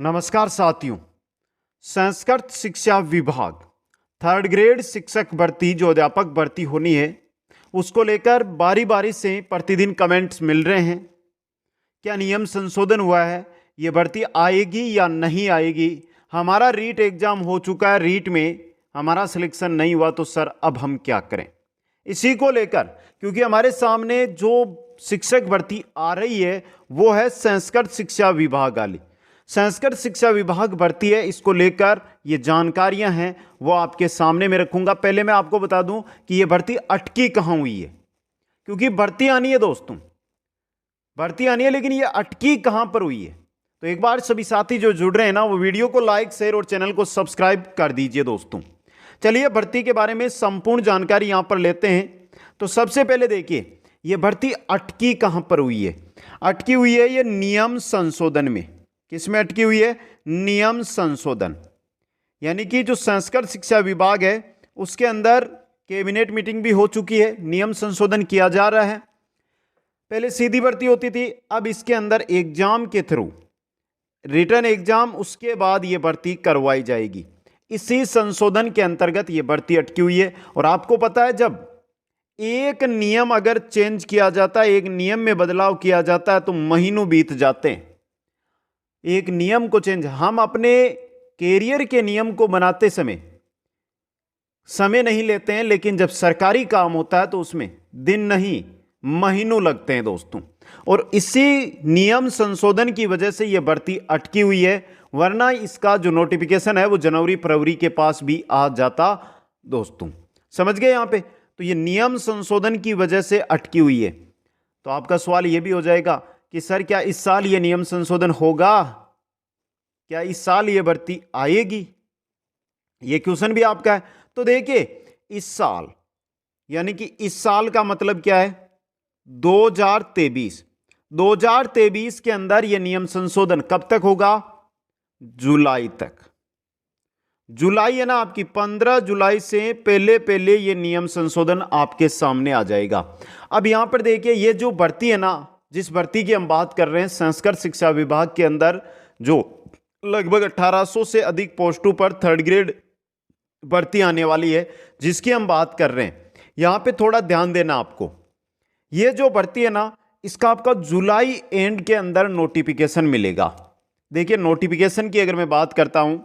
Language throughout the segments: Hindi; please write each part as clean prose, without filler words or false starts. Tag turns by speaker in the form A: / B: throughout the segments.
A: नमस्कार साथियों। संस्कृत शिक्षा विभाग थर्ड ग्रेड शिक्षक भर्ती जो अध्यापक भर्ती होनी है उसको लेकर बारी बारी से प्रतिदिन कमेंट्स मिल रहे हैं। क्या नियम संशोधन हुआ है, ये भर्ती आएगी या नहीं आएगी? हमारा रीट एग्जाम हो चुका है, रीट में हमारा सिलेक्शन नहीं हुआ तो सर अब हम क्या करें? इसी को लेकर, क्योंकि हमारे सामने जो शिक्षक भर्ती आ रही है वो है संस्कृत शिक्षा विभाग वाली। संस्कृत शिक्षा विभाग भर्ती है, इसको लेकर ये जानकारियां हैं वो आपके सामने में रखूंगा। पहले मैं आपको बता दूं कि ये भर्ती अटकी कहां हुई है, क्योंकि भर्ती आनी है दोस्तों, भर्ती आनी है, लेकिन ये अटकी कहां पर हुई है। तो एक बार सभी साथी जो जुड़ रहे हैं ना वो वीडियो को लाइक, शेयर और चैनल को सब्सक्राइब कर दीजिए दोस्तों। चलिए भर्ती के बारे में संपूर्ण जानकारी यहां पर लेते हैं। तो सबसे पहले देखिए ये भर्ती अटकी कहां पर हुई है। अटकी हुई है ये नियम संशोधन में। किसमें अटकी हुई है? नियम संशोधन। यानी कि जो संस्कृत शिक्षा विभाग है उसके अंदर कैबिनेट मीटिंग भी हो चुकी है, नियम संशोधन किया जा रहा है। पहले सीधी भर्ती होती थी, अब इसके अंदर एग्जाम के थ्रू, रिटर्न एग्जाम, उसके बाद ये भर्ती करवाई जाएगी। इसी संशोधन के अंतर्गत ये भर्ती अटकी हुई है। और आपको पता है जब एक नियम अगर चेंज किया जाता है, एक नियम में बदलाव किया जाता है तो महीनों बीत जाते हैं। एक नियम को चेंज, हम अपने कैरियर के नियम को बनाते समय नहीं लेते हैं, लेकिन जब सरकारी काम होता है तो उसमें दिन नहीं महीनों लगते हैं दोस्तों। और इसी नियम संशोधन की वजह से यह भर्ती अटकी हुई है, वरना इसका जो नोटिफिकेशन है वो जनवरी फरवरी के पास भी आ जाता दोस्तों। समझ गए यहां पे? तो ये नियम संशोधन की वजह से अटकी हुई है। तो आपका सवाल यह भी हो जाएगा कि सर क्या इस साल ये नियम संशोधन होगा, क्या इस साल ये भर्ती आएगी? ये क्वेश्चन भी आपका है। तो देखिए इस साल, यानी कि इस साल का मतलब क्या है? 2023 के अंदर ये नियम संशोधन कब तक होगा? जुलाई तक। जुलाई है ना आपकी, 15 जुलाई से पहले ये नियम संशोधन आपके सामने आ जाएगा। अब यहां पर देखिए ये जो भर्ती है ना, जिस भर्ती की हम बात कर रहे हैं, संस्कृत शिक्षा विभाग के अंदर जो लगभग 1800 से अधिक पोस्टों पर थर्ड ग्रेड भर्ती आने वाली है, जिसकी हम बात कर रहे हैं, यहां पे थोड़ा ध्यान देना आपको। ये जो भर्ती है ना, इसका आपका जुलाई एंड के अंदर नोटिफिकेशन मिलेगा। देखिए नोटिफिकेशन की अगर मैं बात करता हूं,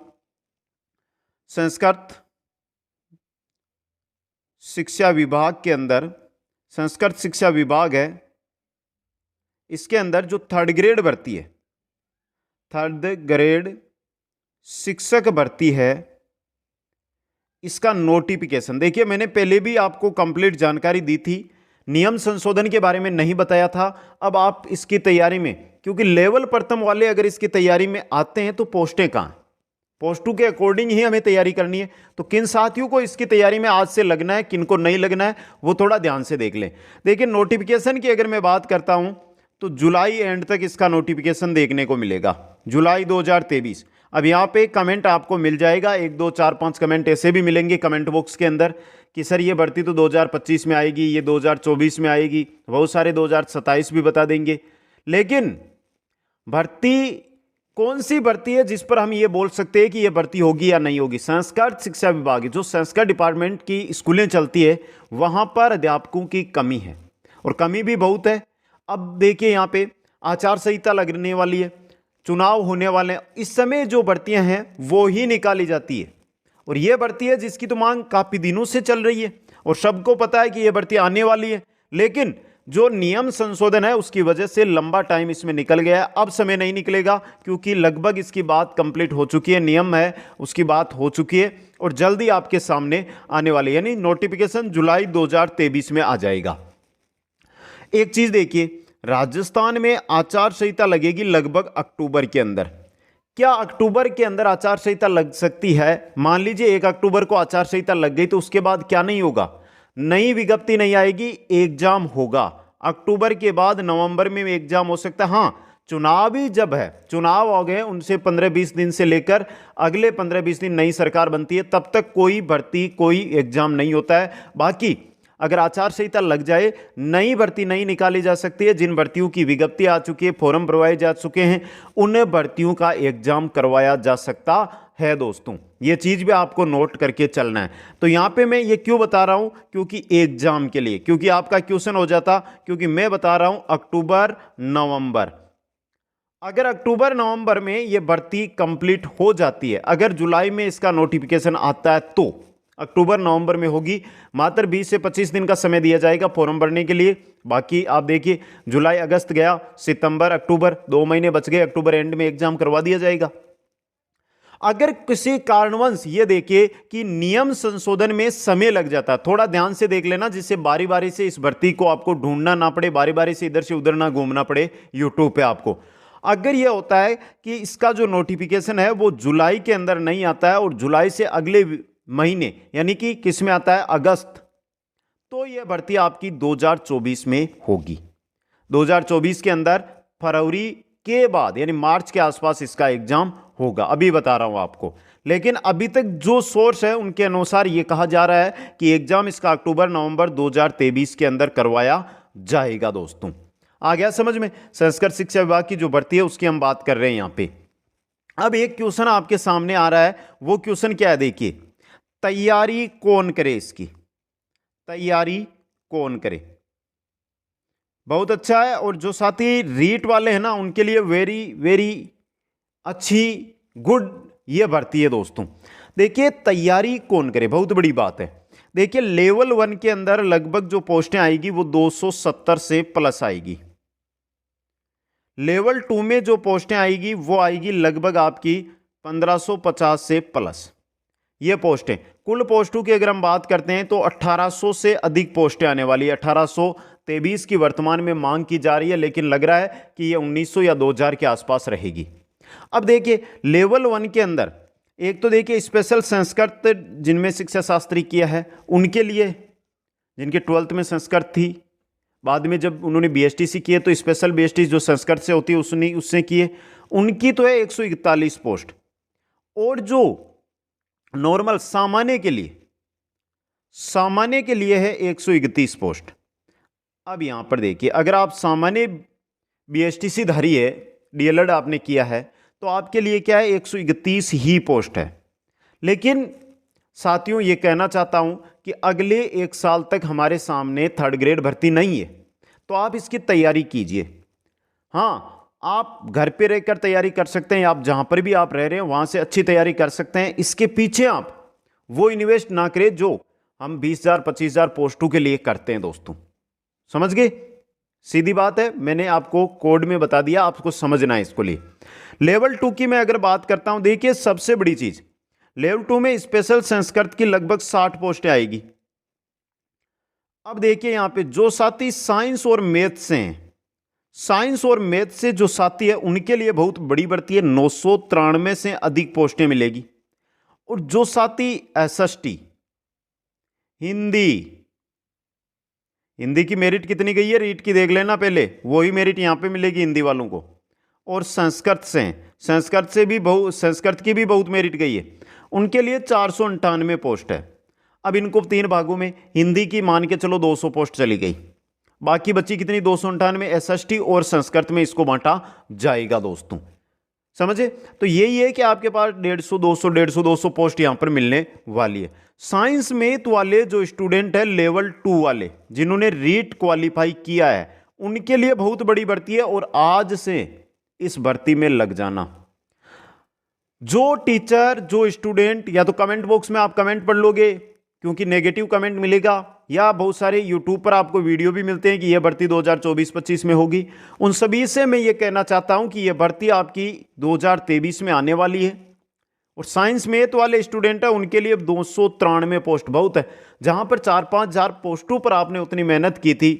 A: संस्कृत शिक्षा विभाग के अंदर, संस्कृत शिक्षा विभाग है, इसके अंदर जो थर्ड ग्रेड भर्ती है, थर्ड ग्रेड शिक्षक भर्ती है, इसका नोटिफिकेशन देखिए, मैंने पहले भी आपको कंप्लीट जानकारी दी थी, नियम संशोधन के बारे में नहीं बताया था। अब आप इसकी तैयारी में, क्योंकि लेवल प्रथम वाले अगर इसकी तैयारी में आते हैं तो पोस्टें कहां, पोस्टों के अकॉर्डिंग ही हमें तैयारी करनी है। तो किन साथियों को इसकी तैयारी में आज से लगना है, किन को नहीं लगना है, वो थोड़ा ध्यान से देख लें। देखिए नोटिफिकेशन की अगर मैं बात करता हूं तो जुलाई एंड तक इसका नोटिफिकेशन देखने को मिलेगा, जुलाई 2023। अब यहाँ पे कमेंट आपको मिल जाएगा, 1 2 4 5 कमेंट ऐसे भी मिलेंगे कमेंट बॉक्स के अंदर कि सर ये भर्ती तो 2025 में आएगी, ये 2024 में आएगी, बहुत सारे 2027 भी बता देंगे। लेकिन भर्ती कौन सी भर्ती है जिस पर हम ये बोल सकते हैं कि ये भर्ती होगी या नहीं होगी? संस्कृत शिक्षा विभाग, जो संस्कृत डिपार्टमेंट की स्कूलें चलती है, वहां पर अध्यापकों की कमी है, और कमी भी बहुत है। अब देखिए यहाँ पे आचार संहिता लगने वाली है, चुनाव होने वाले हैं, इस समय जो भर्तियां हैं वो ही निकाली जाती है। और ये भर्ती है जिसकी तो मांग काफी दिनों से चल रही है और सबको पता है कि ये भर्ती आने वाली है, लेकिन जो नियम संशोधन है उसकी वजह से लंबा टाइम इसमें निकल गया है। अब समय नहीं निकलेगा, क्योंकि लगभग इसकी बात कंप्लीट हो चुकी है, नियम है उसकी बात हो चुकी है और जल्दी आपके सामने आने वाली, यानी नोटिफिकेशन जुलाई 2023 में आ जाएगा। एक चीज देखिए, राजस्थान में आचार संहिता लगेगी लगभग अक्टूबर के अंदर। क्या अक्टूबर के अंदर आचार संहिता लग सकती है? मान लीजिए 1 अक्टूबर को आचार संहिता लग गई तो उसके बाद क्या नहीं होगा? नई विज्ञप्ति नहीं आएगी, एग्जाम होगा। अक्टूबर के बाद नवंबर में एग्जाम हो सकता है। हाँ, चुनाव ही जब है, चुनाव हो गए उनसे 15-20 दिन से लेकर अगले 15-20 दिन नई सरकार बनती है, तब तक कोई भर्ती, कोई एग्जाम नहीं होता है। बाकी अगर आचार संहिता लग जाए, नई भर्ती नहीं निकाली जा सकती है। जिन भर्तियों की विज्ञप्ति आ चुकी है, फॉर्म भरवाए जा चुके हैं, उन भर्तियों का एग्जाम करवाया जा सकता है दोस्तों। ये चीज भी आपको नोट करके चलना है। तो यहां पे मैं ये क्यों बता रहा हूं, क्योंकि एग्जाम के लिए, क्योंकि आपका क्वेश्चन हो जाता, क्योंकि मैं बता रहा हूं अक्टूबर नवंबर। अगर अक्टूबर नवंबर में ये भर्ती कंप्लीट हो जाती है, अगर जुलाई में इसका नोटिफिकेशन आता है तो अक्टूबर नवंबर में होगी। मात्र 20 से 25 दिन का समय दिया जाएगा फॉर्म भरने के लिए। बाकी आप देखिए, जुलाई अगस्त गया, सितंबर अक्टूबर, 2 महीने बच गए, अक्टूबर एंड में एग्जाम करवा दिया जाएगा। अगर किसी कारणवश ये देखिए कि नियम संशोधन में समय लग जाता है, थोड़ा ध्यान से देख लेना, जिससे बारी बारी से इस भर्ती को आपको ढूंढना ना पड़े, बारी बारी से इधर से उधर ना घूमना पड़े यूट्यूब पे आपको। अगर यह होता है कि इसका जो नोटिफिकेशन है वो जुलाई के अंदर नहीं आता है और जुलाई से अगले महीने यानी कि किस में आता है, अगस्त, तो यह भर्ती आपकी 2024 में होगी। 2024 के अंदर फरवरी के बाद यानी मार्च के आसपास इसका एग्जाम होगा, अभी बता रहा हूं आपको। लेकिन अभी तक जो सोर्स है उनके अनुसार यह कहा जा रहा है कि एग्जाम इसका अक्टूबर नवंबर 2023 के अंदर करवाया जाएगा दोस्तों। आ गया समझ में? संस्कृत शिक्षा विभाग की जो भर्ती है उसकी हम बात कर रहे हैं यहां पे। अब एक क्वेश्चन आपके सामने आ रहा है, वो क्वेश्चन क्या है देखिए, तैयारी कौन करे इसकी, तैयारी कौन करे। बहुत अच्छा है। और जो साथी रीट वाले हैं ना, उनके लिए वेरी वेरी अच्छी गुड ये भर्ती है दोस्तों। देखिए तैयारी कौन करे, बहुत बड़ी बात है। देखिए लेवल 1 के अंदर लगभग जो पोस्टें आएगी वो 270 से प्लस आएगी। लेवल 2 में जो पोस्टें आएगी वो आएगी लगभग आपकी 1550 से प्लस। ये पोस्टें, कुल पोस्टों की अगर हम बात करते हैं तो 1800 से अधिक पोस्टें आने वाली है। 1823 की वर्तमान में मांग की जा रही है, लेकिन लग रहा है कि ये 1900 या 2000 के आसपास रहेगी। अब देखिए लेवल 1 के अंदर एक तो देखिए स्पेशल संस्कृत, जिनमें शिक्षा शास्त्री किया है उनके लिए, जिनके 12th में संस्कृत थी, बाद में जब उन्होंने बीएसटीसी किए तो स्पेशल बीएसटी जो संस्कृत से होती है उससे किए, उनकी तो है 141 पोस्ट। और जो नॉर्मल सामान्य के लिए है 131 पोस्ट। अब यहां पर देखिए, अगर आप सामान्य बीएसटीसी धारी है, डीएलएड आपने किया है, तो आपके लिए क्या है 131 ही पोस्ट है। लेकिन साथियों ये कहना चाहता हूं कि अगले 1 साल तक हमारे सामने 3rd ग्रेड भर्ती नहीं है, तो आप इसकी तैयारी कीजिए। हाँ, आप घर पे रहकर तैयारी कर सकते हैं, आप जहां पर भी आप रह रहे हैं वहां से अच्छी तैयारी कर सकते हैं। इसके पीछे आप वो इन्वेस्ट ना करें जो हम 20,000 25,000 पोस्टों के लिए करते हैं दोस्तों। समझ गए? सीधी बात है, मैंने आपको कोड में बता दिया, आपको समझना है इसको लिए। लेवल 2 की मैं अगर बात करता हूं, देखिए सबसे बड़ी चीज, लेवल 2 में स्पेशल संस्कृत की लगभग 60 पोस्टें आएगी। अब देखिए यहां पे जो साथी साइंस और मैथ से हैं, साइंस और मैथ से जो साथी है उनके लिए बहुत बड़ी भर्ती है, 993 से अधिक पोस्टें मिलेगी। और जो साथी एसएसटी, हिंदी की मेरिट कितनी गई है, रीट की देख लेना पहले, वही मेरिट यहां पे मिलेगी हिंदी वालों को। और संस्कृत की भी बहुत मेरिट गई है, उनके लिए 498 पोस्ट है। अब इनको 3 भागों में, हिंदी की मान के चलो 200 पोस्ट चली गई, बाकी बची कितनी 298 एसएसटी और संस्कृत में इसको बांटा जाएगा दोस्तों। समझे? तो यही है कि आपके पास 150 पोस्ट यहां पर मिलने वाली है। साइंस मैथ वाले जो स्टूडेंट है लेवल 2 वाले, जिन्होंने रीट क्वालिफाई किया है, उनके लिए बहुत बड़ी भर्ती है। और आज से इस भर्ती में लग जाना। जो टीचर, जो स्टूडेंट, या तो कमेंट बॉक्स में आप कमेंट पढ़ लोगे क्योंकि नेगेटिव कमेंट मिलेगा, या बहुत सारे यूट्यूब पर आपको वीडियो भी मिलते हैं कि यह भर्ती 2024-25 में होगी। उन सभी से मैं ये कहना चाहता हूं कि यह भर्ती आपकी 2023 में आने वाली है। और साइंस मैथ वाले स्टूडेंट है उनके लिए 293 पोस्ट बहुत है। जहां पर 4-5 हजार पोस्टों पर आपने उतनी मेहनत की थी,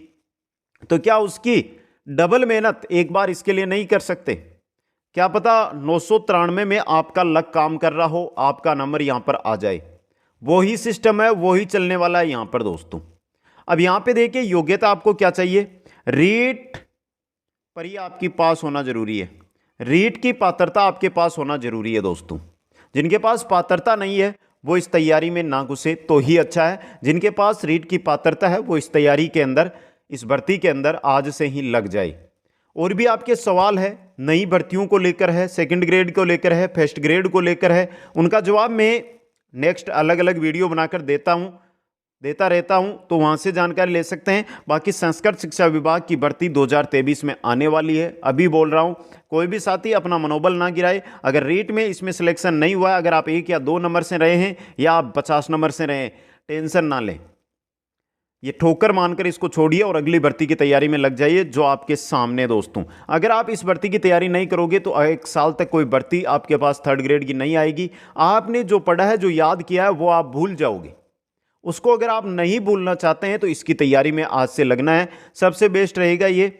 A: तो क्या उसकी डबल मेहनत एक बार इसके लिए नहीं कर सकते? क्या पता 993 में आपका लक काम कर रहा हो, आपका नंबर यहां पर आ जाए। वही सिस्टम है, वही चलने वाला है यहां पर दोस्तों। अब यहां पे देखिए योग्यता आपको क्या चाहिए, रीट पर ही आपकी पास होना जरूरी है। रीट की पात्रता आपके पास होना जरूरी है दोस्तों। जिनके पास पात्रता नहीं है वो इस तैयारी में ना घुसे तो ही अच्छा है। जिनके पास रीट की पात्रता है वो इस तैयारी के अंदर, इस भर्ती के अंदर आज से ही लग जाए। और भी आपके सवाल है, नई भर्तियों को लेकर है, सेकंड ग्रेड को लेकर है, फर्स्ट ग्रेड को लेकर है, उनका जवाब मैं नेक्स्ट अलग अलग वीडियो बनाकर देता रहता हूं, तो वहां से जानकारी ले सकते हैं। बाकी संस्कृत शिक्षा विभाग की भर्ती 2023 में आने वाली है, अभी बोल रहा हूं। कोई भी साथी अपना मनोबल ना गिराए। अगर रीट में इसमें सिलेक्शन नहीं हुआ है, अगर आप 1 या 2 नंबर से रहे हैं या आप 50 नंबर से रहे हैं, टेंशन ना लें, ये ठोकर मानकर इसको छोड़िए और अगली भर्ती की तैयारी में लग जाइए जो आपके सामने। दोस्तों, अगर आप इस भर्ती की तैयारी नहीं करोगे तो 1 साल तक कोई भर्ती आपके पास थर्ड ग्रेड की नहीं आएगी। आपने जो पढ़ा है, जो याद किया है, वो आप भूल जाओगे। उसको अगर आप नहीं भूलना चाहते हैं तो इसकी तैयारी में आज से लगना है। सबसे बेस्ट रहेगा ये,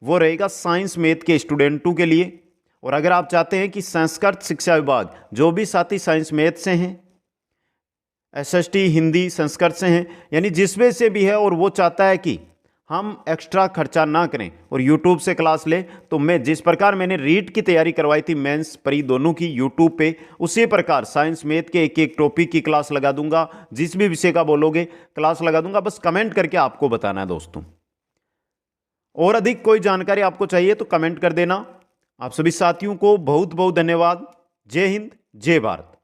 A: वो रहेगा साइंस मैथ के स्टूडेंटों के लिए। और अगर आप चाहते हैं कि संस्कृत शिक्षा विभाग, जो भी साथी साइंस मैथ से हैं, एसएसटी हिंदी संस्कृत से हैं, यानी जिसमें से भी है, और वो चाहता है कि हम एक्स्ट्रा खर्चा ना करें और यूट्यूब से क्लास ले, तो मैं जिस प्रकार मैंने रीट की तैयारी करवाई थी, मेंस प्री दोनों की यूट्यूब पे, उसी प्रकार साइंस मैथ के एक एक टॉपिक की क्लास लगा दूंगा। जिस भी विषय का बोलोगे क्लास लगा दूंगा, बस कमेंट करके आपको बताना है। दोस्तों, और अधिक कोई जानकारी आपको चाहिए तो कमेंट कर देना। आप सभी साथियों को बहुत बहुत धन्यवाद। जय हिंद, जय भारत।